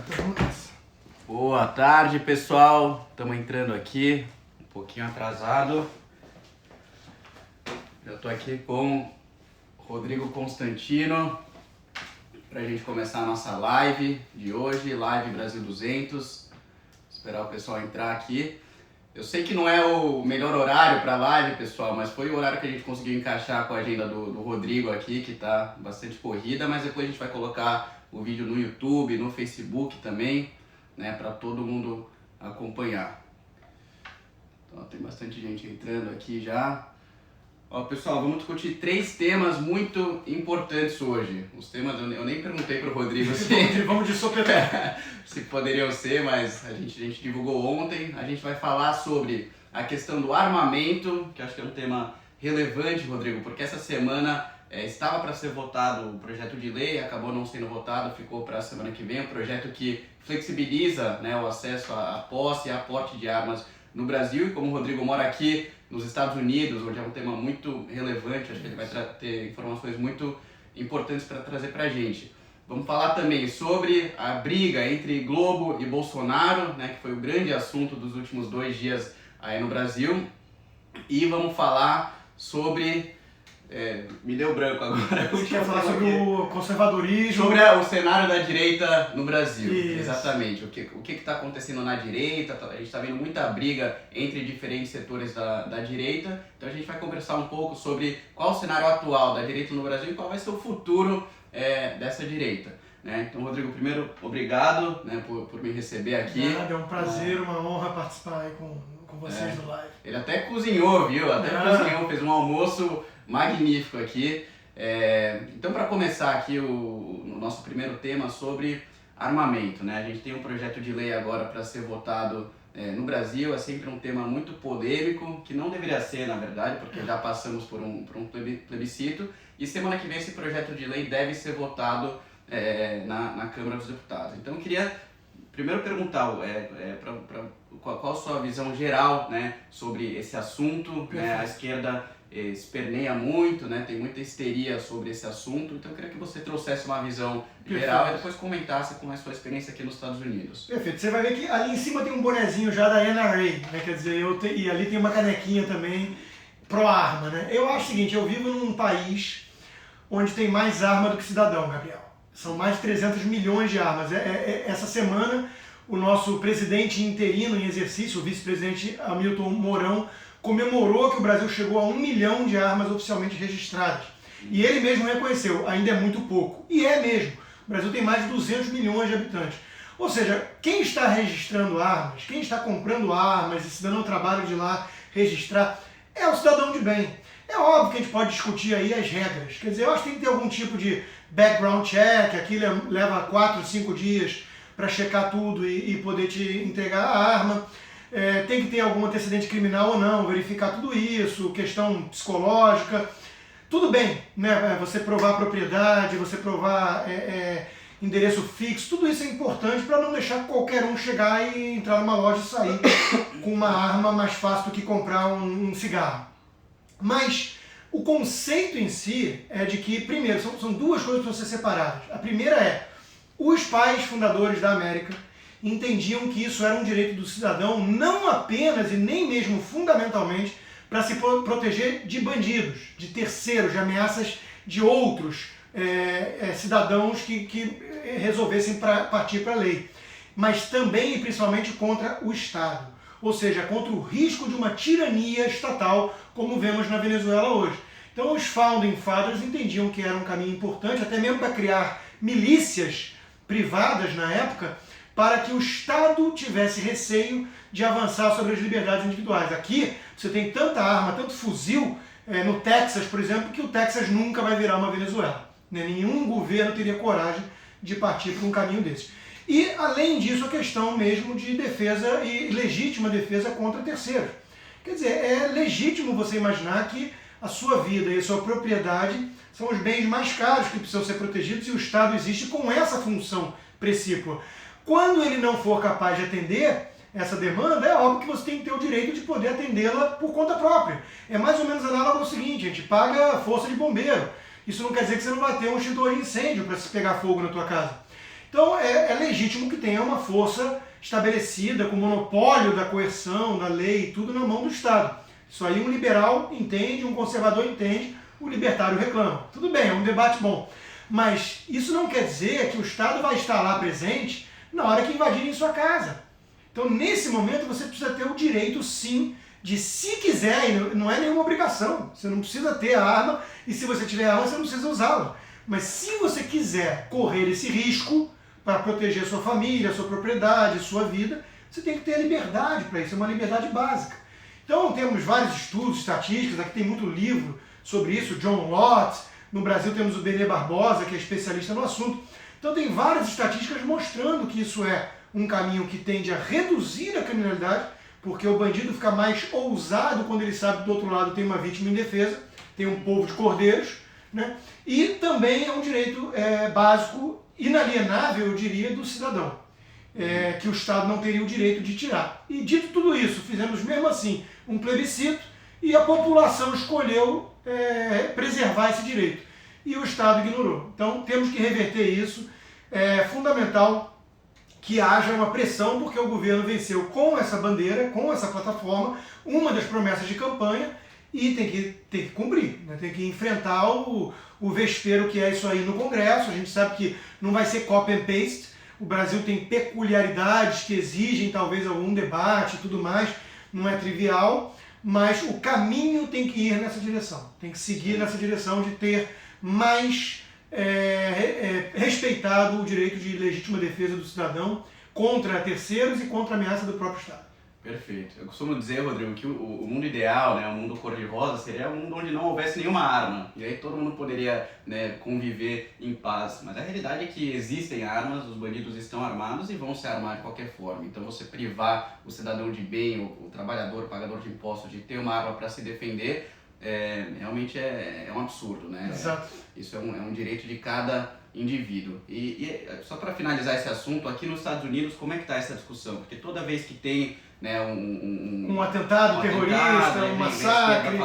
vamos nessa. Boa tarde, pessoal. Estamos entrando aqui, um pouquinho atrasado. Já estou aqui com Rodrigo Constantino para a gente começar a nossa live de hoje, Live Brasil 200. Esperar o pessoal entrar aqui. Eu sei que não é o melhor horário para a live, pessoal, mas foi o horário que a gente conseguiu encaixar com a agenda do Rodrigo aqui, que está bastante corrida, mas depois a gente vai colocar o vídeo no YouTube, no Facebook também, né, para todo mundo acompanhar. Então tem bastante gente entrando aqui já. Ó, pessoal, vamos discutir 3 temas muito importantes hoje. Os temas eu nem perguntei para o Rodrigo Vamos de sopetão. se poderiam ser, mas a gente divulgou ontem. A gente vai falar sobre a questão do armamento, que acho que é um tema relevante, Rodrigo, porque essa semana estava para ser votado o projeto de lei, acabou não sendo votado, ficou para a semana que vem, um projeto que flexibiliza, né, o acesso à posse e à porte de armas no Brasil. E como o Rodrigo mora aqui nos Estados Unidos, onde é um tema muito relevante, acho que ele vai ter informações muito importantes para trazer para a gente. Vamos falar também sobre a briga entre Globo e Bolsonaro, né, que foi o grande assunto dos últimos 2 dias aí no Brasil. E vamos falar sobre... me deu branco agora. Você quer falar sobre o conservadorismo? Sobre o cenário da direita no Brasil. Isso. Exatamente. O que está acontecendo na direita? A gente está vendo muita briga entre diferentes setores da direita. Então a gente vai conversar um pouco sobre qual o cenário atual da direita no Brasil e qual vai ser o futuro dessa direita. Né? Então, Rodrigo, primeiro, obrigado, né, por me receber aqui. Nada, é um prazer, uma honra participar aí com vocês do live. Ele até cozinhou, viu? Cozinhou, fez um almoço magnífico aqui. Então, para começar aqui o nosso primeiro tema sobre armamento, né? A gente tem um projeto de lei agora para ser votado no Brasil. É sempre um tema muito polêmico, que não deveria ser, na verdade, porque já passamos por um plebiscito. E semana que vem esse projeto de lei deve ser votado na Câmara dos Deputados. Então, eu queria primeiro perguntar qual a sua visão geral, né, sobre esse assunto. Né? A esquerda esperneia muito, né? Tem muita histeria sobre esse assunto, então eu queria que você trouxesse uma visão geral e depois comentasse com a sua experiência aqui nos Estados Unidos. Perfeito. Você vai ver que ali em cima tem um bonezinho já da NRA, né? Quer dizer, e ali tem uma canequinha também pró-arma, né? Eu acho o seguinte, eu vivo num país onde tem mais arma do que cidadão, Gabriel. São mais de 300 milhões de armas. Essa semana, o nosso presidente interino em exercício, o vice-presidente Hamilton Mourão, comemorou que o Brasil chegou a 1 milhão de armas oficialmente registradas. E ele mesmo reconheceu, ainda é muito pouco. E é mesmo. O Brasil tem mais de 200 milhões de habitantes. Ou seja, quem está registrando armas, quem está comprando armas e se dando o trabalho de ir lá registrar, é o cidadão de bem. É óbvio que a gente pode discutir aí as regras. Quer dizer, eu acho que tem que ter algum tipo de background check, aqui leva 4, 5 dias para checar tudo e poder te entregar a arma. Tem que ter algum antecedente criminal ou não, verificar tudo isso, questão psicológica. Tudo bem, né? Você provar propriedade, você provar endereço fixo, tudo isso é importante para não deixar qualquer um chegar e entrar numa loja e sair com uma arma mais fácil do que comprar um cigarro. Mas o conceito em si é de que, primeiro, são 2 coisas para ser separadas. A primeira é, os pais fundadores da América entendiam que isso era um direito do cidadão, não apenas e nem mesmo fundamentalmente para se proteger de bandidos, de terceiros, de ameaças de outros cidadãos que resolvessem partir para a lei, mas também e principalmente contra o Estado, ou seja, contra o risco de uma tirania estatal, como vemos na Venezuela hoje. Então os Founding Fathers entendiam que era um caminho importante, até mesmo para criar milícias privadas na época, para que o Estado tivesse receio de avançar sobre as liberdades individuais. Aqui você tem tanta arma, tanto fuzil, no Texas, por exemplo, que o Texas nunca vai virar uma Venezuela. Nenhum governo teria coragem de partir por um caminho desse. E, além disso, a questão mesmo de defesa e legítima defesa contra terceiros. Quer dizer, é legítimo você imaginar que a sua vida e a sua propriedade são os bens mais caros que precisam ser protegidos e o Estado existe com essa função precípua. Quando ele não for capaz de atender essa demanda, é óbvio que você tem que ter o direito de poder atendê-la por conta própria. É mais ou menos análogo ao seguinte, a gente paga a força de bombeiro. Isso não quer dizer que você não vai ter um extintor de incêndio para se pegar fogo na tua casa. Então é legítimo que tenha uma força estabelecida com o monopólio da coerção, da lei e tudo na mão do Estado. Isso aí um liberal entende, um conservador entende, o libertário reclama. Tudo bem, é um debate bom. Mas isso não quer dizer que o Estado vai estar lá presente na hora que invadirem sua casa. Então, nesse momento, você precisa ter o direito, sim, de, se quiser, e não é nenhuma obrigação, você não precisa ter a arma, e se você tiver a arma, você não precisa usá-la. Mas se você quiser correr esse risco para proteger sua família, sua propriedade, sua vida, você tem que ter a liberdade para isso, é uma liberdade básica. Então, temos vários estudos, estatísticas, aqui tem muito livro sobre isso, John Lott, no Brasil temos o Benê Barbosa, que é especialista no assunto. Então, tem várias estatísticas mostrando que isso é um caminho que tende a reduzir a criminalidade, porque o bandido fica mais ousado quando ele sabe que do outro lado tem uma vítima indefesa, tem um povo de cordeiros, né? E também é um direito básico, inalienável, eu diria, do cidadão, que o Estado não teria o direito de tirar. E dito tudo isso, fizemos mesmo assim um plebiscito e a população escolheu preservar esse direito. E o Estado ignorou. Então temos que reverter isso. É fundamental que haja uma pressão, porque o governo venceu com essa bandeira, com essa plataforma, uma das promessas de campanha, e tem que cumprir, né? Tem que enfrentar o vespeiro que é isso aí no Congresso. A gente sabe que não vai ser copy and paste, o Brasil tem peculiaridades que exigem talvez algum debate e tudo mais, não é trivial, mas o caminho tem que ir nessa direção, tem que seguir nessa direção de ter mais respeitado o direito de legítima defesa do cidadão contra terceiros e contra a ameaça do próprio Estado. Perfeito. Eu costumo dizer, Rodrigo, que o mundo ideal, né, o mundo cor-de-rosa, seria um mundo onde não houvesse nenhuma arma. E aí todo mundo poderia, né, conviver em paz. Mas a realidade é que existem armas, os bandidos estão armados e vão se armar de qualquer forma. Então você privar o cidadão de bem, o trabalhador, o pagador de impostos, de ter uma arma para se defender, realmente é um absurdo, né? Exato. Isso é um direito de cada indivíduo. E só para finalizar esse assunto, aqui nos Estados Unidos, como é que está essa discussão? Porque toda vez que tem, né, um atentado terrorista, um massacre.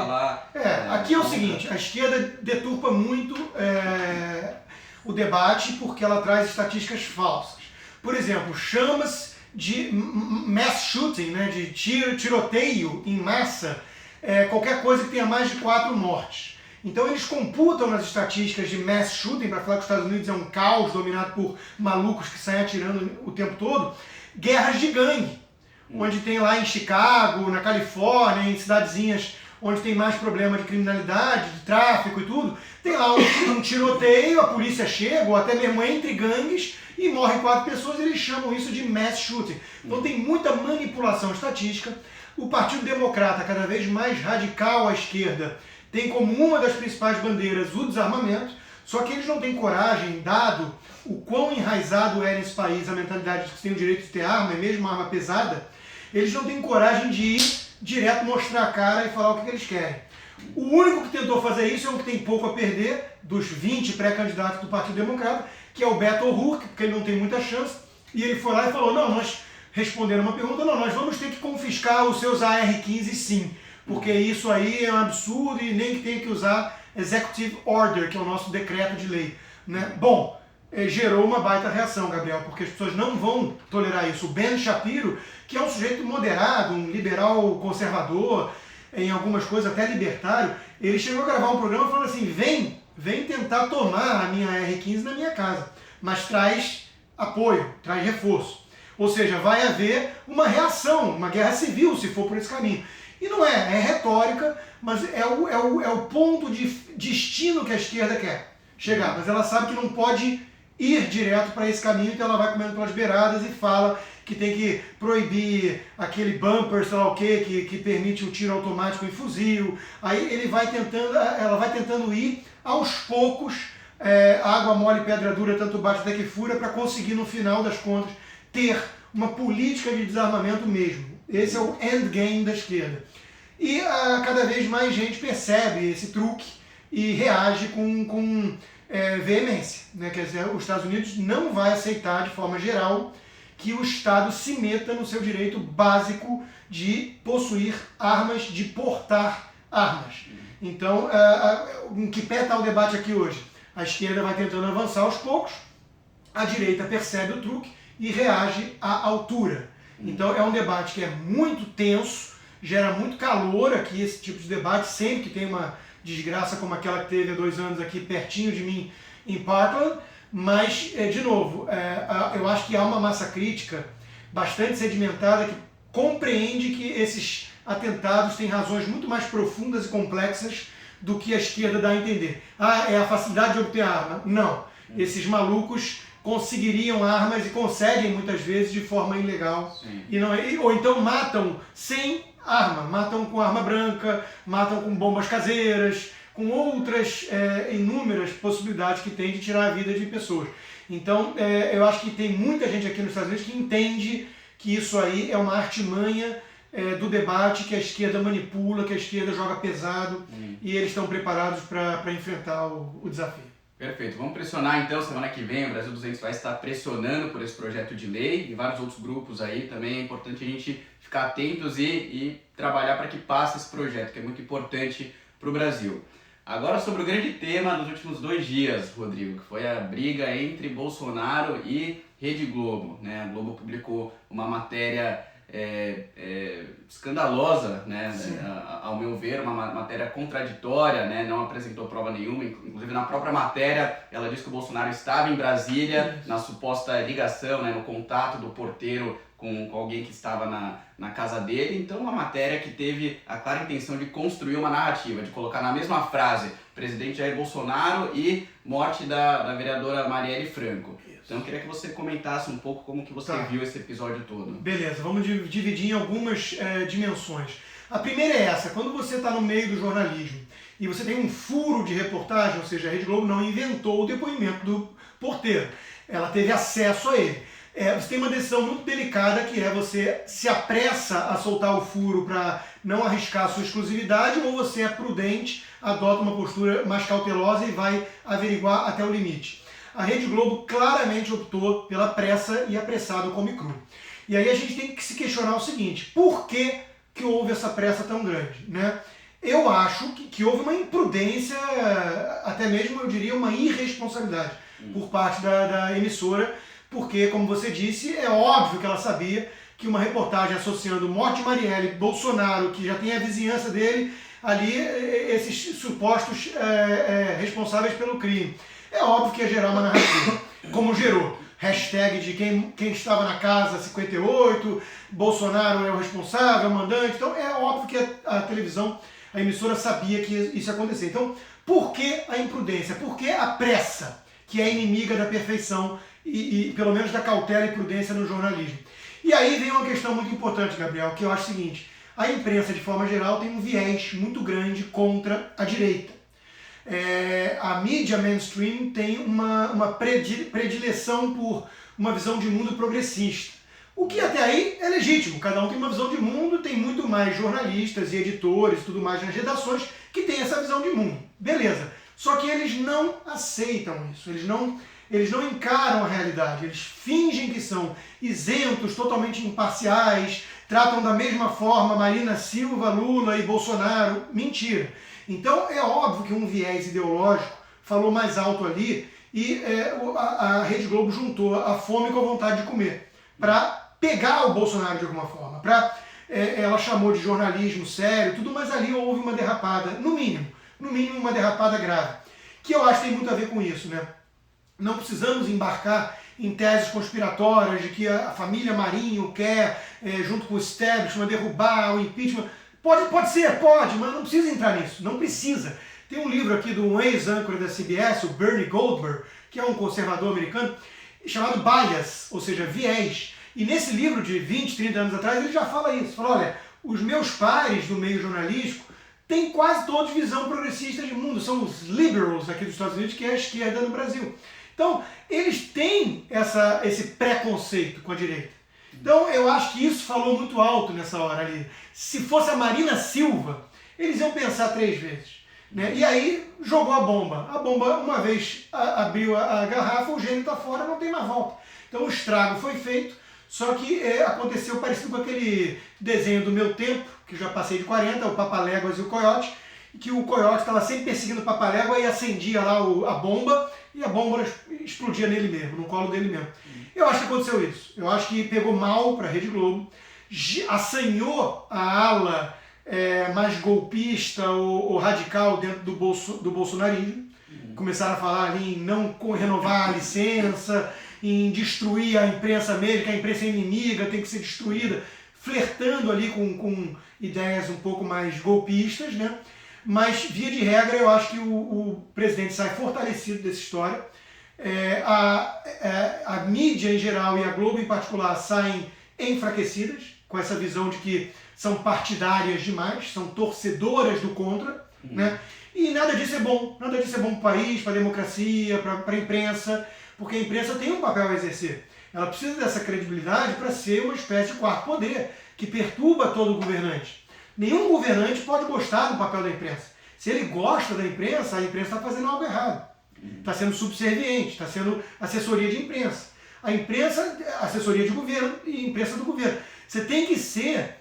Aqui é o seguinte, a esquerda deturpa muito o debate porque ela traz estatísticas falsas. Por exemplo, chama-se de mass shooting, né, de tiroteio em massa, qualquer coisa que tenha mais de 4 mortes. Então eles computam nas estatísticas de mass shooting, para falar que os Estados Unidos é um caos dominado por malucos que saem atirando o tempo todo, guerras de gangue, onde tem lá em Chicago, na Califórnia, em cidadezinhas onde tem mais problema de criminalidade, de tráfico e tudo, tem lá um tiroteio, a polícia chega, ou até mesmo entre gangues, e morrem 4 pessoas, e eles chamam isso de mass shooting. Então tem muita manipulação estatística. O Partido Democrata, cada vez mais radical à esquerda, tem como uma das principais bandeiras o desarmamento, só que eles não têm coragem, dado o quão enraizado é nesse país a mentalidade de que tem o direito de ter arma, e mesmo arma pesada, eles não têm coragem de ir direto mostrar a cara e falar o que eles querem. O único que tentou fazer isso é um que tem pouco a perder, dos 20 pré-candidatos do Partido Democrata, que é o Beto O'Rourke, porque ele não tem muita chance, e ele foi lá e falou, não, nós responderam uma pergunta, não, nós vamos ter que confiscar os seus AR-15 sim, porque isso aí é um absurdo e nem que tenha que usar Executive Order, que é o nosso decreto de lei, né? Bom, gerou uma baita reação, Gabriel, porque as pessoas não vão tolerar isso. O Ben Shapiro, que é um sujeito moderado, um liberal conservador, em algumas coisas até libertário, ele chegou a gravar um programa falando assim, vem tentar tomar a minha AR-15 na minha casa, mas traz apoio, traz reforço. Ou seja, vai haver uma reação, uma guerra civil, se for por esse caminho. E não é retórica, mas é o ponto de destino que a esquerda quer chegar. Mas ela sabe que não pode ir direto para esse caminho, então ela vai comendo pelas beiradas e fala que tem que proibir aquele bumper, sei lá o quê, que permite o tiro automático em fuzil. Aí ela vai tentando ir aos poucos, água mole, pedra dura, tanto bate até que fura, para conseguir no final das contas ter uma política de desarmamento mesmo. Esse é o endgame da esquerda. E cada vez mais gente percebe esse truque e reage com veemência, né? Quer dizer, os Estados Unidos não vai aceitar de forma geral que o Estado se meta no seu direito básico de possuir armas, de portar armas. Então, em que pé está o debate aqui hoje? A esquerda vai tentando avançar aos poucos, a direita percebe o truque e reage à altura. Então é um debate que é muito tenso, gera muito calor aqui esse tipo de debate, sempre que tem uma desgraça como aquela que teve há 2 anos aqui pertinho de mim em Parkland, mas, de novo, eu acho que há uma massa crítica bastante sedimentada que compreende que esses atentados têm razões muito mais profundas e complexas do que a esquerda dá a entender. É a facilidade de obter arma. Não. Esses malucos conseguiriam armas e conseguem muitas vezes de forma ilegal. Ou então matam sem arma, matam com arma branca, matam com bombas caseiras, com outras inúmeras possibilidades que tem de tirar a vida de pessoas. Então, eu acho que tem muita gente aqui nos Estados Unidos que entende que isso aí é uma artimanha do debate, que a esquerda manipula, que a esquerda joga pesado, e eles estão preparados para enfrentar o desafio. Perfeito. Vamos pressionar então, semana que vem o Brasil 200 vai estar pressionando por esse projeto de lei e vários outros grupos aí. Também é importante a gente ficar atentos e trabalhar para que passe esse projeto, que é muito importante para o Brasil. Agora sobre o grande tema dos últimos 2 dias, Rodrigo, que foi a briga entre Bolsonaro e Rede Globo, né? A Globo publicou uma matéria escandalosa, né? Ao meu ver, uma matéria contraditória, né? Não apresentou prova nenhuma, inclusive na própria matéria ela diz que o Bolsonaro estava em Brasília, na suposta ligação, né? No contato do porteiro com alguém que estava na casa dele. Então uma matéria que teve a clara intenção de construir uma narrativa, de colocar na mesma frase presidente Jair Bolsonaro e morte da vereadora Marielle Franco. Então eu queria que você comentasse um pouco como que você viu esse episódio todo. Beleza, vamos dividir em algumas dimensões. A primeira é essa: quando você está no meio do jornalismo e você tem um furo de reportagem, ou seja, a Rede Globo não inventou o depoimento do porteiro, ela teve acesso a ele. Você tem uma decisão muito delicada, que é você se apressa a soltar o furo para não arriscar a sua exclusividade, ou você é prudente, adota uma postura mais cautelosa e vai averiguar até o limite. A Rede Globo claramente optou pela pressa e apressado come cru. E aí a gente tem que se questionar o seguinte: por que houve essa pressa tão grande, né? Eu acho que houve uma imprudência, até mesmo eu diria uma irresponsabilidade por parte da emissora, porque, como você disse, é óbvio que ela sabia que uma reportagem associando morte de Marielle, Bolsonaro, que já tem a vizinhança dele ali, esses supostos responsáveis pelo crime, é óbvio que ia gerar uma narrativa, como gerou. Hashtag de quem estava na casa 58, Bolsonaro é o responsável, é o mandante. Então é óbvio que a televisão, a emissora, sabia que isso ia acontecer. Então, por que a imprudência? Por que a pressa, que é inimiga da perfeição e pelo menos da cautela e prudência no jornalismo? E aí vem uma questão muito importante, Gabriel, que eu acho o seguinte: a imprensa, de forma geral, tem um viés muito grande contra a direita. A mídia mainstream tem uma predileção por uma visão de mundo progressista. O que até aí é legítimo, cada um tem uma visão de mundo, tem muito mais jornalistas e editores, tudo mais nas redações, que tem essa visão de mundo. Beleza. Só que eles não aceitam isso, eles não encaram a realidade, eles fingem que são isentos, totalmente imparciais, tratam da mesma forma Marina Silva, Lula e Bolsonaro. Mentira. Então é óbvio que um viés ideológico falou mais alto ali e a Rede Globo juntou a fome com a vontade de comer para pegar o Bolsonaro de alguma forma. Ela chamou de jornalismo sério, tudo, mas ali houve uma derrapada, no mínimo uma derrapada grave, que eu acho que tem muito a ver com isso, né? Não precisamos embarcar em teses conspiratórias de que a família Marinho quer, junto com o establishment, derrubar o impeachment. Pode ser, mas não precisa entrar nisso, não precisa. Tem um livro aqui de um ex-âncora da CBS, o Bernie Goldberg, que é um conservador americano, chamado Bias, ou seja, viés. E nesse livro de 20, 30 anos atrás, ele já fala isso. Fala: olha, os meus pares do meio jornalístico têm quase todos visão progressista de mundo, são os liberals aqui dos Estados Unidos, que é a esquerda no Brasil. Então, eles têm esse preconceito com a direita. Então, eu acho que isso falou muito alto nessa hora ali. Se fosse a Marina Silva, eles iam pensar 3 vezes. Né? E aí, jogou a bomba. A bomba, uma vez abriu a garrafa, o gênio está fora, não tem mais volta. Então, o estrago foi feito, só que aconteceu parecido com aquele desenho do meu tempo, que já passei de 40, o Papaléguas e o Coiote, que o Coiote estava sempre perseguindo o Papalégua e acendia lá a bomba, e a bomba explodia nele mesmo, no colo dele mesmo. Eu acho que aconteceu isso. Eu acho que pegou mal para a Rede Globo, assanhou a ala mais golpista ou radical dentro do bolsonarismo. Começaram a falar ali em não renovar a licença, em destruir a imprensa mesmo, que a imprensa é inimiga, tem que ser destruída, flertando ali com ideias um pouco mais golpistas, né? Mas, via de regra, eu acho que o presidente sai fortalecido dessa história. A mídia em geral e a Globo em particular saem enfraquecidas, com essa visão de que são partidárias demais, são torcedoras do contra, né? E nada disso é bom. Nada disso é bom para o país, para a democracia, para a imprensa, porque a imprensa tem um papel a exercer. Ela precisa dessa credibilidade para ser uma espécie de quarto poder, que perturba todo o governante. Nenhum governante pode gostar do papel da imprensa. Se ele gosta da imprensa, a imprensa está fazendo algo errado. Está sendo subserviente, está sendo assessoria de imprensa. A imprensa, assessoria de governo e imprensa do governo. Você tem que ser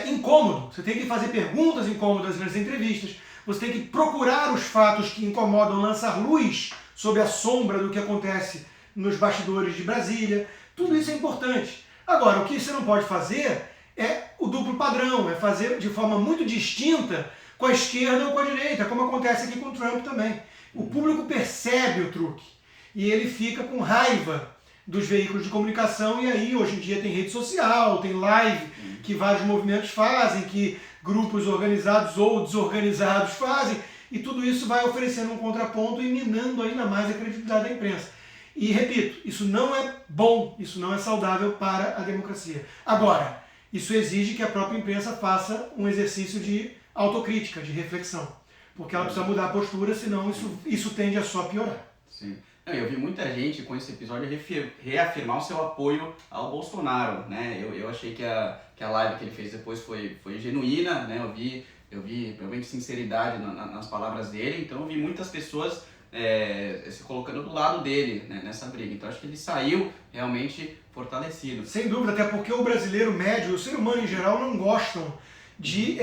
incômodo, você tem que fazer perguntas incômodas nas entrevistas, você tem que procurar os fatos que incomodam, lançar luz sobre a sombra do que acontece nos bastidores de Brasília. Tudo isso é importante. Agora, o que você não pode fazer é o duplo padrão, é fazer de forma muito distinta com a esquerda ou com a direita, como acontece aqui com o Trump também. O público percebe o truque e ele fica com raiva dos veículos de comunicação, e aí hoje em dia tem rede social, tem live que vários movimentos fazem, que grupos organizados ou desorganizados fazem, e tudo isso vai oferecendo um contraponto e minando ainda mais a credibilidade da imprensa. E repito, isso não é bom, isso não é saudável para a democracia. Agora, isso exige que a própria imprensa faça um exercício de autocrítica, de reflexão, porque ela precisa mudar a postura, senão isso tende a só piorar. Sim. Eu vi muita gente com esse episódio reafirmar o seu apoio ao Bolsonaro, né? Eu achei que a live que ele fez depois foi genuína, né? Eu vi realmente sinceridade nas palavras dele, então eu vi muitas pessoas se colocando do lado dele, né, nessa briga. Então acho que ele saiu realmente fortalecido. Sem dúvida, até porque o brasileiro médio, o ser humano em geral, não gostam de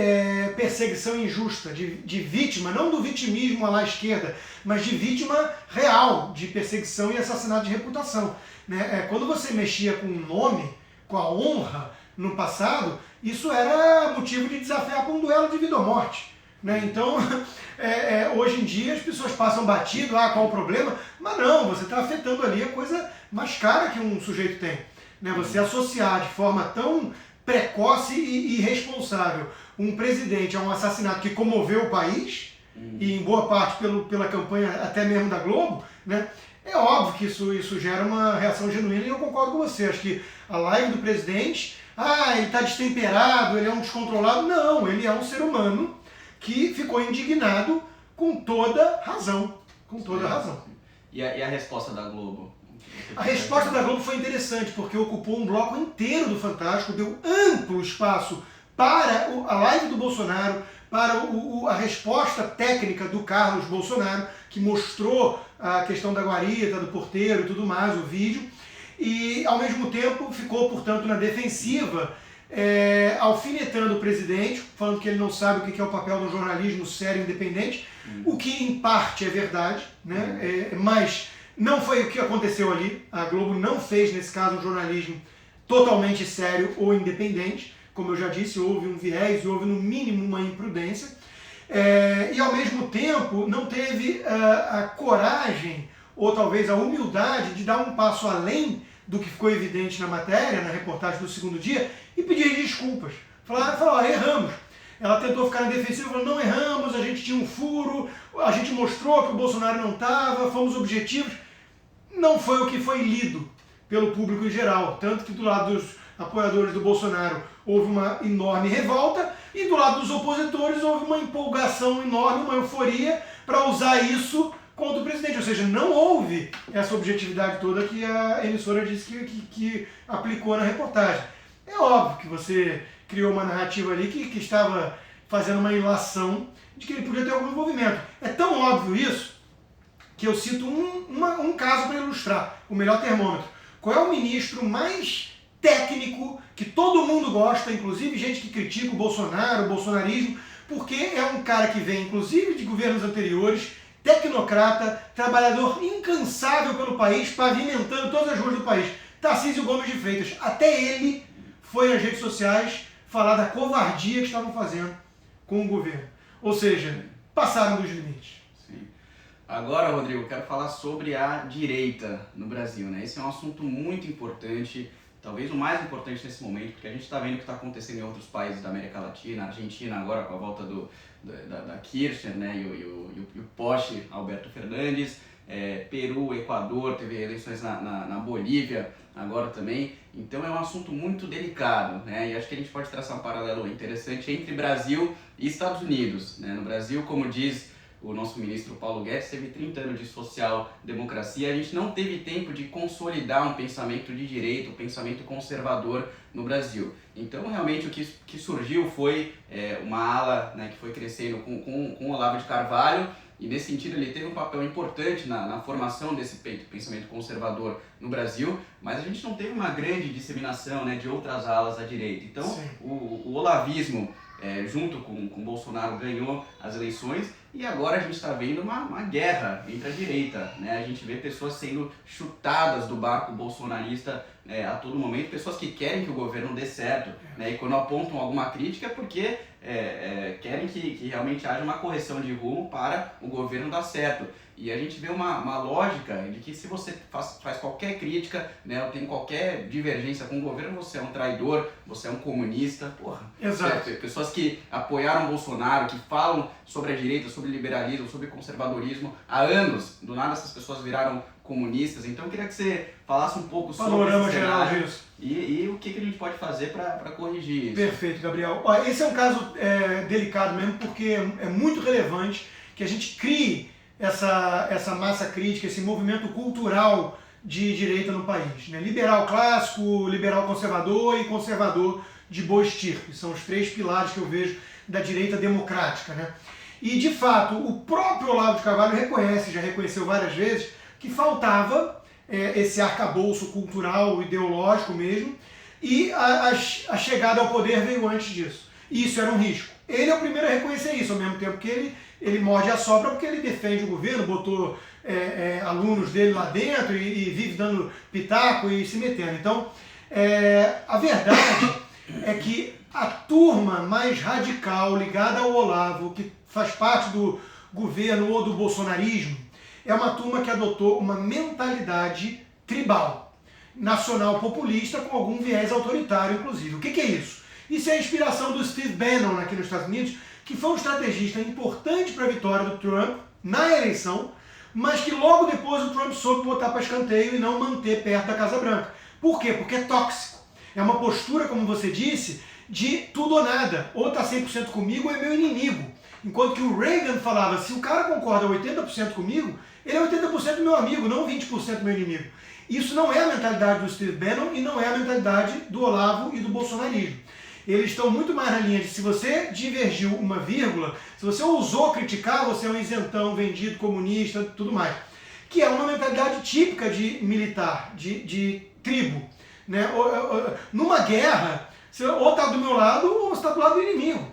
perseguição injusta, de vítima, não do vitimismo à la esquerda, mas de vítima real, de perseguição e assassinato de reputação. Né? Quando você mexia com o nome, com a honra no passado, isso era motivo de desafiar para um duelo de vida ou morte. Né? Então, hoje em dia as pessoas passam batido, qual o problema? Mas não, você está afetando ali a coisa mais cara que um sujeito tem. Né? Você associar de forma tão precoce e irresponsável um presidente a um assassinato que comoveu o país, e em boa parte pela campanha até mesmo da Globo, né? É óbvio que isso gera uma reação genuína, e eu concordo com você. Acho que a live do presidente, ele está destemperado, ele é um descontrolado. Não, ele é um ser humano que ficou indignado com toda razão. Com toda razão. E a resposta da Globo? A resposta da Globo foi interessante, porque ocupou um bloco inteiro do Fantástico, deu amplo espaço para a live do Bolsonaro, para a resposta técnica do Carlos Bolsonaro, que mostrou a questão da guarita, do porteiro e tudo mais, o vídeo, e ao mesmo tempo ficou, portanto, na defensiva, alfinetando o presidente, falando que ele não sabe o que é o papel do jornalismo sério e independente, o que em parte é verdade, né? Mas não foi o que aconteceu ali. A Globo não fez, nesse caso, um jornalismo totalmente sério ou independente. Como eu já disse, houve um viés, houve no mínimo uma imprudência. E ao mesmo tempo não teve a coragem ou talvez a humildade de dar um passo além do que ficou evidente na matéria, na reportagem do Segundo Dia, e pedir desculpas. Falar, erramos. Ela tentou ficar na defensiva, falou, não erramos, a gente tinha um furo, a gente mostrou que o Bolsonaro não estava, fomos objetivos. Não foi o que foi lido pelo público em geral, tanto que do lado dos apoiadores do Bolsonaro houve uma enorme revolta, e do lado dos opositores houve uma empolgação enorme, uma euforia para usar isso contra o presidente. Ou seja, não houve essa objetividade toda que a emissora disse que aplicou na reportagem. É óbvio que você criou uma narrativa ali que estava fazendo uma ilação de que ele podia ter algum envolvimento. É tão óbvio isso que eu cito um caso para ilustrar, o melhor termômetro. Qual é o ministro mais técnico, que todo mundo gosta, inclusive gente que critica o Bolsonaro, o bolsonarismo, porque é um cara que vem, inclusive, de governos anteriores, tecnocrata, trabalhador incansável pelo país, pavimentando todas as ruas do país. Tarcísio Gomes de Freitas, até ele foi nas redes sociais falar da covardia que estavam fazendo com o governo. Ou seja, passaram dos limites. Sim. Agora, Rodrigo, eu quero falar sobre a direita no Brasil, né? Esse é um assunto muito importante, talvez o mais importante nesse momento, porque a gente está vendo o que está acontecendo em outros países da América Latina, Argentina agora com a volta da Kirchner, né? E o Poche, Alberto Fernandes, Peru, Equador, teve eleições na Bolívia agora também. Então é um assunto muito delicado, né? E acho que a gente pode traçar um paralelo interessante entre Brasil e Estados Unidos, né? No Brasil, como diz o nosso ministro Paulo Guedes, teve 30 anos de social-democracia, a gente não teve tempo de consolidar um pensamento de direita, um pensamento conservador no Brasil. Então, realmente, o que surgiu foi uma ala, né, que foi crescendo com o Olavo de Carvalho, e nesse sentido ele teve um papel importante na formação desse pensamento conservador no Brasil, mas a gente não teve uma grande disseminação, né, de outras alas à direita. Então, o olavismo, junto com Bolsonaro, ganhou as eleições, e agora a gente está vendo uma guerra entre a direita, né? A gente vê pessoas sendo chutadas do barco bolsonarista a todo momento, pessoas que querem que o governo dê certo, né? E quando apontam alguma crítica é porque querem que realmente haja uma correção de rumo para o governo dar certo. E a gente vê uma lógica de que se você faz qualquer crítica, né, ou tem qualquer divergência com o governo, você é um traidor, você é um comunista, porra. Exato. Pessoas que apoiaram Bolsonaro, que falam sobre a direita, sobre liberalismo, sobre conservadorismo há anos, do nada essas pessoas viraram comunistas. Então eu queria que você falasse um pouco sobre esse cenário e o que a gente pode fazer para corrigir isso. Perfeito, Gabriel. Olha, esse é um caso delicado mesmo, porque é muito relevante que a gente crie essa massa crítica, esse movimento cultural de direita no país, né? Liberal clássico, liberal conservador e conservador de boa estirpe. São os três pilares que eu vejo da direita democrática, né? E, de fato, o próprio Olavo de Carvalho reconhece, já reconheceu várias vezes, que faltava esse arcabouço cultural, ideológico mesmo, e a chegada ao poder veio antes disso. E isso era um risco. Ele é o primeiro a reconhecer isso, ao mesmo tempo que ele morde a sopra porque ele defende o governo, botou alunos dele lá dentro e vive dando pitaco e se metendo. Então, a verdade é que a turma mais radical ligada ao Olavo, que faz parte do governo ou do bolsonarismo, é uma turma que adotou uma mentalidade tribal, nacional populista, com algum viés autoritário, inclusive. O que é isso? Isso é a inspiração do Steve Bannon aqui nos Estados Unidos, que foi um estrategista importante para a vitória do Trump na eleição, mas que logo depois o Trump soube botar para escanteio e não manter perto da Casa Branca. Por quê? Porque é tóxico. É uma postura, como você disse, de tudo ou nada. Ou está 100% comigo ou é meu inimigo. Enquanto que o Reagan falava, se o cara concorda 80% comigo, ele é 80% meu amigo, não 20% meu inimigo. Isso não é a mentalidade do Steve Bannon e não é a mentalidade do Olavo e do bolsonarismo. Eles estão muito mais na linha de se você divergiu uma vírgula, se você ousou criticar, você é um isentão, vendido, comunista, tudo mais. Que é uma mentalidade típica de militar, de tribo. Né? Numa guerra, você ou está do meu lado ou você está do lado do inimigo.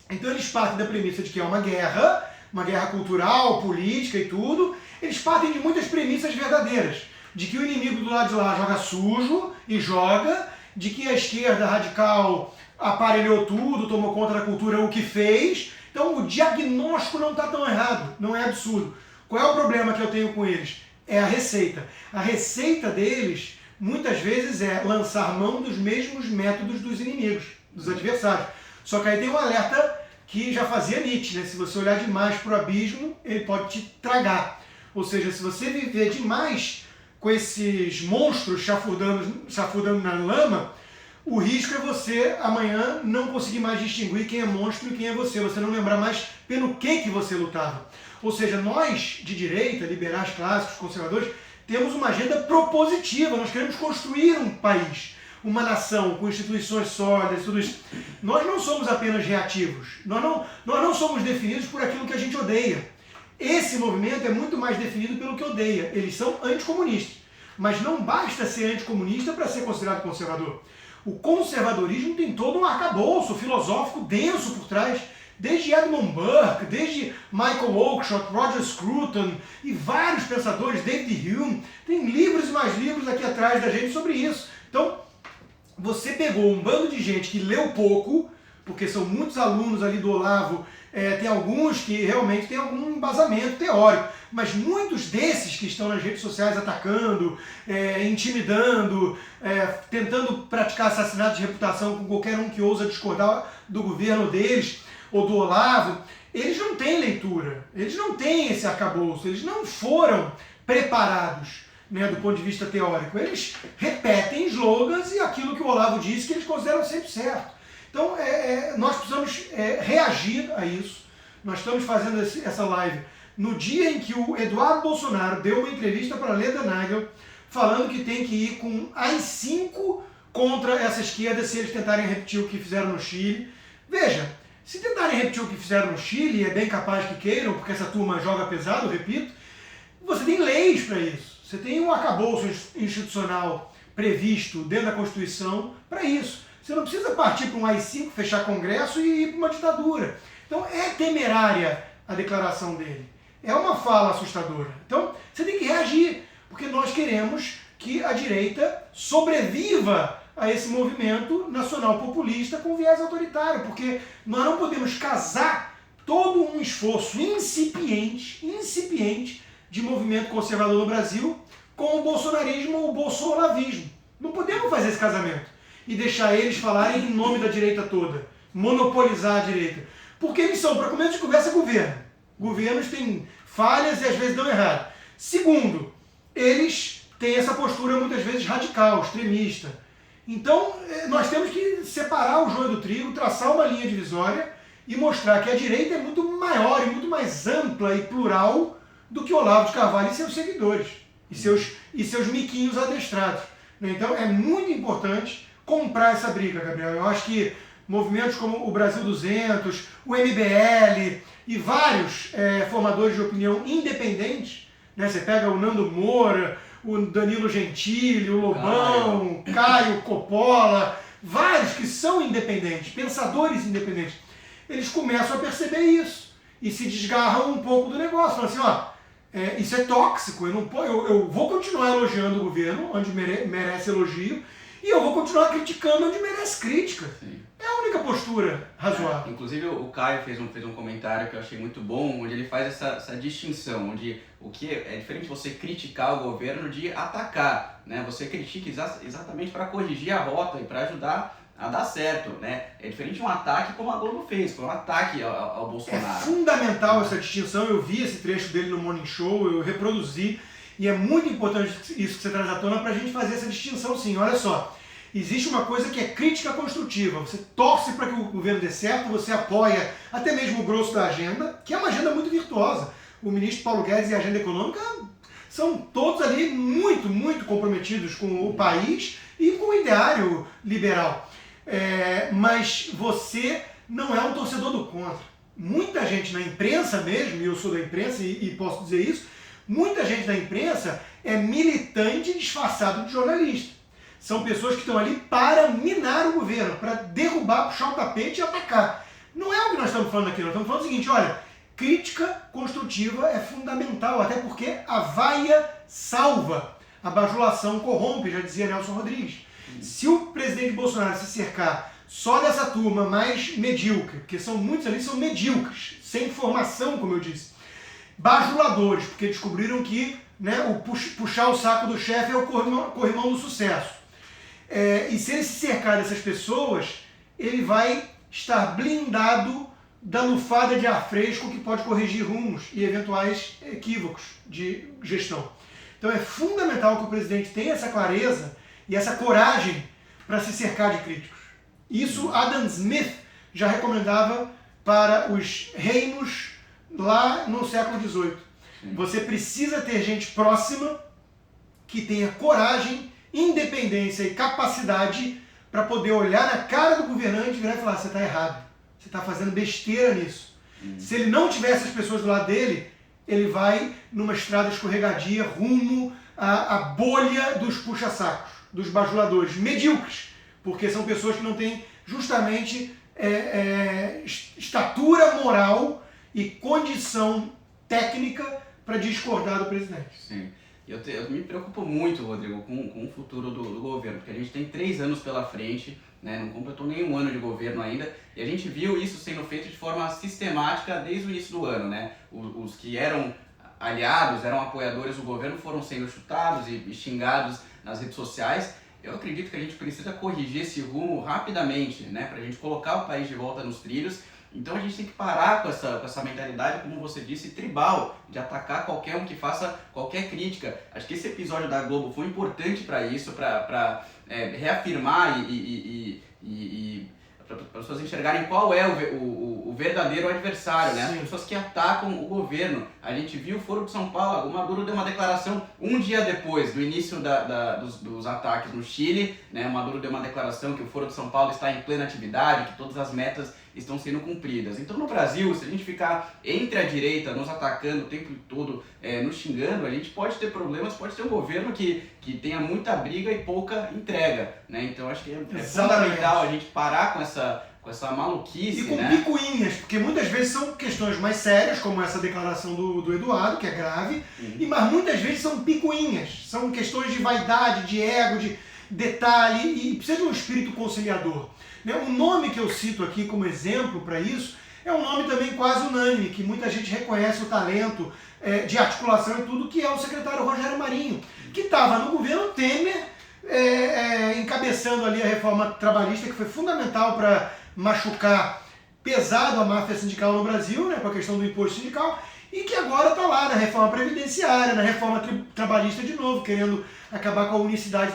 Então eles partem da premissa de que é uma guerra cultural, política e tudo. Eles partem de muitas premissas verdadeiras. De que o inimigo do lado de lá joga sujo e joga, de que a esquerda radical aparelhou tudo, tomou conta da cultura, o que fez. Então o diagnóstico não está tão errado, não é absurdo. Qual é o problema que eu tenho com eles? É a receita. A receita deles, muitas vezes, é lançar mão dos mesmos métodos dos inimigos, dos adversários. Só que aí tem um alerta que já fazia Nietzsche, né? Se você olhar demais para o abismo, ele pode te tragar. Ou seja, se você viver demais com esses monstros chafurdando na lama, o risco é você amanhã não conseguir mais distinguir quem é monstro e quem é você não lembrar mais pelo que você lutava. Ou seja, nós de direita, liberais clássicos, conservadores, temos uma agenda propositiva, nós queremos construir um país, uma nação com instituições sólidas, tudo isso. Nós não somos apenas reativos, nós não somos definidos por aquilo que a gente odeia. Esse movimento é muito mais definido pelo que odeia. Eles são anticomunistas. Mas não basta ser anticomunista para ser considerado conservador. O conservadorismo tem todo um arcabouço filosófico denso por trás, desde Edmund Burke, desde Michael Oakeshott, Roger Scruton e vários pensadores, David Hume, tem livros e mais livros aqui atrás da gente sobre isso. Então, você pegou um bando de gente que leu pouco, porque são muitos alunos ali do Olavo, tem alguns que realmente têm algum embasamento teórico, mas muitos desses que estão nas redes sociais atacando, intimidando, tentando praticar assassinato de reputação com qualquer um que ousa discordar do governo deles ou do Olavo, eles não têm leitura, eles não têm esse arcabouço, eles não foram preparados, né, do ponto de vista teórico. Eles repetem slogans e aquilo que o Olavo disse que eles consideram sempre certo. Então, nós precisamos reagir a isso. Nós estamos fazendo essa live no dia em que o Eduardo Bolsonaro deu uma entrevista para a Leda Nagel falando que tem que ir com AI-5 contra essa esquerda se eles tentarem repetir o que fizeram no Chile. Veja, se tentarem repetir o que fizeram no Chile, é bem capaz que queiram, porque essa turma joga pesado, eu repito, você tem leis para isso. Você tem um arcabouço institucional previsto dentro da Constituição para isso. Você não precisa partir para um AI-5, fechar Congresso e ir para uma ditadura. Então é temerária a declaração dele. É uma fala assustadora. Então você tem que reagir, porque nós queremos que a direita sobreviva a esse movimento nacional populista com viés autoritário, porque nós não podemos casar todo um esforço incipiente de movimento conservador no Brasil com o bolsonarismo ou o bolsolavismo. Não podemos fazer esse casamento e deixar eles falarem em nome da direita toda, monopolizar a direita. Porque eles são, para começo de conversa, governo. Governos têm falhas e às vezes dão errado. Segundo, eles têm essa postura muitas vezes radical, extremista. Então, nós temos que separar o joio do trigo, traçar uma linha divisória e mostrar que a direita é muito maior e muito mais ampla e plural do que Olavo de Carvalho e seus seguidores, e seus miquinhos adestrados. Então, é muito importante comprar essa briga, Gabriel. Eu acho que movimentos como o Brasil 200, o MBL e vários formadores de opinião independentes, né? Você pega o Nando Moura, o Danilo Gentili, o Lobão, Caio Coppola, vários que são independentes, pensadores independentes, eles começam a perceber isso e se desgarram um pouco do negócio. Falam assim, isso é tóxico, eu vou continuar elogiando o governo onde merece elogio, e eu vou continuar criticando onde merece crítica. Sim. É a única postura razoável. Inclusive o Caio fez um comentário que eu achei muito bom, onde ele faz essa distinção, onde o que é diferente de você criticar o governo de atacar, né? Você critica exatamente para corrigir a rota e para ajudar a dar certo, né? É diferente de um ataque como a Globo fez, foi um ataque ao Bolsonaro. É fundamental essa distinção, eu vi esse trecho dele no Morning Show, eu reproduzi, e é muito importante isso que você traz à tona para a gente fazer essa distinção sim. Olha só, existe uma coisa que é crítica construtiva, você torce para que o governo dê certo, você apoia até mesmo o grosso da agenda, que é uma agenda muito virtuosa. O ministro Paulo Guedes e a agenda econômica são todos ali muito, muito comprometidos com o país e com o ideário liberal. Mas você não é um torcedor do contra. Muita gente na imprensa mesmo, e eu sou da imprensa e posso dizer isso, muita gente da imprensa é militante disfarçado de jornalista. São pessoas que estão ali para minar o governo, para derrubar, puxar o tapete e atacar. Não é o que nós estamos falando aqui, nós estamos falando o seguinte, olha, crítica construtiva é fundamental, até porque a vaia salva, a bajulação corrompe, já dizia Nelson Rodrigues. Se o presidente Bolsonaro se cercar só dessa turma mais medíocre, porque são muitos ali são medíocres, sem formação, como eu disse, bajuladores, porque descobriram que o puxar o saco do chefe é o corrimão do sucesso. E se ele se cercar dessas pessoas, ele vai estar blindado da lufada de ar fresco que pode corrigir rumos e eventuais equívocos de gestão. Então é fundamental que o presidente tenha essa clareza e essa coragem para se cercar de críticos. Isso Adam Smith já recomendava para os reinos lá no século XVIII. Você precisa ter gente próxima que tenha coragem, independência e capacidade para poder olhar na cara do governante e virar e falar, você está errado, você está fazendo besteira nisso. Se ele não tiver essas pessoas do lado dele, ele vai numa estrada escorregadia rumo à bolha dos puxa-sacos, dos bajuladores medíocres, porque são pessoas que não têm justamente estatura moral e condição técnica para discordar do presidente. Sim. Eu me preocupo muito, Rodrigo, com o futuro do governo, porque a gente tem 3 anos pela frente, né, não completou nenhum ano de governo ainda, e a gente viu isso sendo feito de forma sistemática desde o início do ano, né? Os que eram aliados, eram apoiadores do governo, foram sendo chutados e xingados nas redes sociais. Eu acredito que a gente precisa corrigir esse rumo rapidamente, né, para a gente colocar o país de volta nos trilhos. Então a gente tem que parar com essa mentalidade, como você disse, tribal, de atacar qualquer um que faça qualquer crítica. Acho que esse episódio da Globo foi importante para isso, para reafirmar e para as pessoas enxergarem qual é o verdadeiro adversário, né? As pessoas que atacam o governo. A gente viu o Foro de São Paulo, o Maduro deu uma declaração um dia depois do início dos ataques no Chile, né? O Maduro deu uma declaração que o Foro de São Paulo está em plena atividade, que todas as metas estão sendo cumpridas. Então no Brasil, se a gente ficar entre a direita, nos atacando o tempo todo, nos xingando, a gente pode ter problemas, pode ter um governo que tenha muita briga e pouca entrega, né? Então acho que é fundamental a gente parar com essa maluquice, e com né? picuinhas, porque muitas vezes são questões mais sérias, como essa declaração do Eduardo, que é grave, mas muitas vezes são picuinhas, são questões de vaidade, de ego, de detalhe, e precisa de um espírito conciliador. O nome que eu cito aqui como exemplo para isso é um nome também quase unânime, que muita gente reconhece o talento de articulação e tudo, que é o secretário Rogério Marinho, que estava no governo Temer, encabeçando ali a reforma trabalhista, que foi fundamental para machucar pesado a máfia sindical no Brasil, né, com a questão do imposto sindical, e que agora está lá na reforma previdenciária, na reforma trabalhista de novo, querendo acabar com a unicidade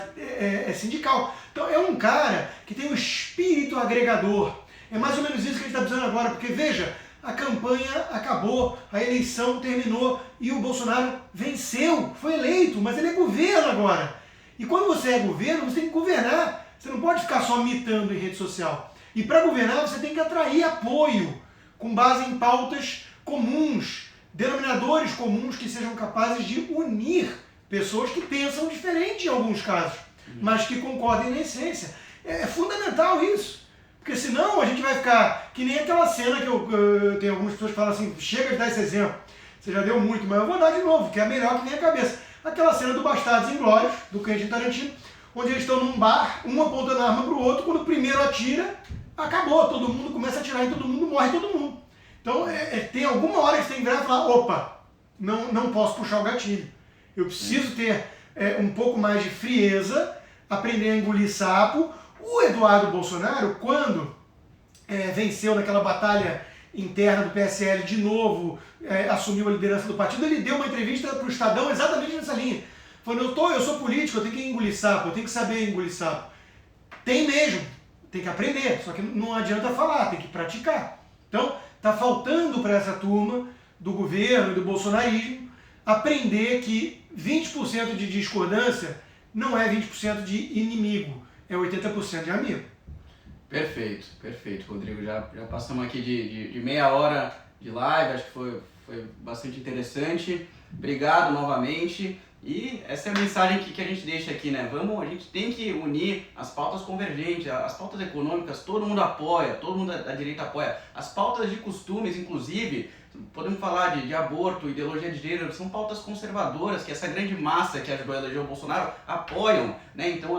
sindical. Então é um cara que tem um espírito agregador. É mais ou menos isso que a gente está precisando agora, porque veja, a campanha acabou, a eleição terminou e o Bolsonaro venceu, foi eleito, mas ele é governo agora. E quando você é governo, você tem que governar. Você não pode ficar só mitando em rede social. E para governar, você tem que atrair apoio com base em pautas comuns, denominadores comuns que sejam capazes de unir pessoas que pensam diferente em alguns casos, mas que concordem na essência. É fundamental isso. Porque senão a gente vai ficar que nem aquela cena que eu tenho algumas pessoas que falam assim, chega de dar esse exemplo, você já deu muito, mas eu vou dar de novo, que é a melhor que vem à cabeça. Aquela cena do Bastardos Inglórios, do Quentin Tarantino, onde eles estão num bar, um apontando a arma para o outro, quando o primeiro atira, acabou, todo mundo começa a atirar em todo mundo, morre todo mundo. Então tem alguma hora que você tem que virar e falar, opa, não posso puxar o gatilho. Eu preciso ter um pouco mais de frieza, aprender a engolir sapo. O Eduardo Bolsonaro, quando venceu naquela batalha interna do PSL de novo, assumiu a liderança do partido, ele deu uma entrevista para o Estadão exatamente nessa linha. Falando, eu sou político, eu tenho que engolir sapo, eu tenho que saber engolir sapo. Tem mesmo, tem que aprender, só que não adianta falar, tem que praticar. Então, está faltando para essa turma do governo e do bolsonarismo aprender que 20% de discordância não é 20% de inimigo, é 80% de amigo. Perfeito, Rodrigo. Já passamos aqui de meia hora de live, acho que foi bastante interessante. Obrigado novamente. E essa é a mensagem que a gente deixa aqui, né? A gente tem que unir as pautas convergentes, as pautas econômicas, todo mundo apoia, todo mundo da direita apoia. As pautas de costumes, inclusive, podemos falar de aborto, ideologia de gênero, são pautas conservadoras que essa grande massa que ajudou a eleger o Bolsonaro apoiam, né? Então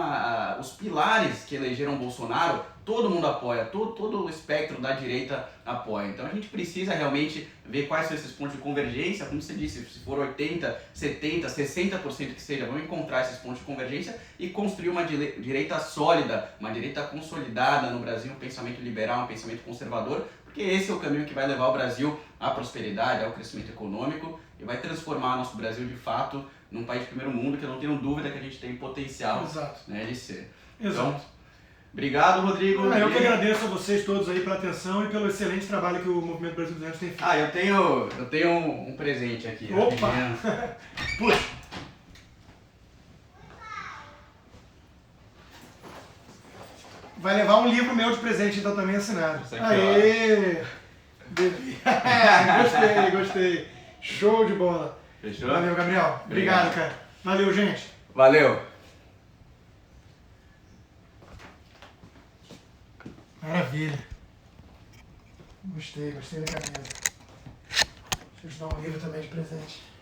os pilares que elegeram o Bolsonaro, todo mundo apoia, todo o espectro da direita apoia. Então a gente precisa realmente ver quais são esses pontos de convergência, como você disse, se for 80%, 70%, 60% que seja, vamos encontrar esses pontos de convergência e construir uma direita sólida, uma direita consolidada no Brasil, um pensamento liberal, um pensamento conservador, porque esse é o caminho que vai levar o Brasil à prosperidade, ao crescimento econômico e vai transformar nosso Brasil de fato num país de primeiro mundo, que eu não tenho dúvida que a gente tem potencial, né, de ser. Exato. Então, obrigado, Rodrigo. Eu que agradeço a vocês todos aí pela atenção e pelo excelente trabalho que o Movimento Brasil 200 tem feito. Eu tenho um presente aqui. Opa! Puxa! Vai levar um livro meu de presente, então também assinado. Aê! Gostei. Show de bola. Fechou? Valeu, Gabriel. Obrigado, cara. Valeu, gente. Valeu. Maravilha. Gostei da camisa. Deixa eu te dar um livro também de presente.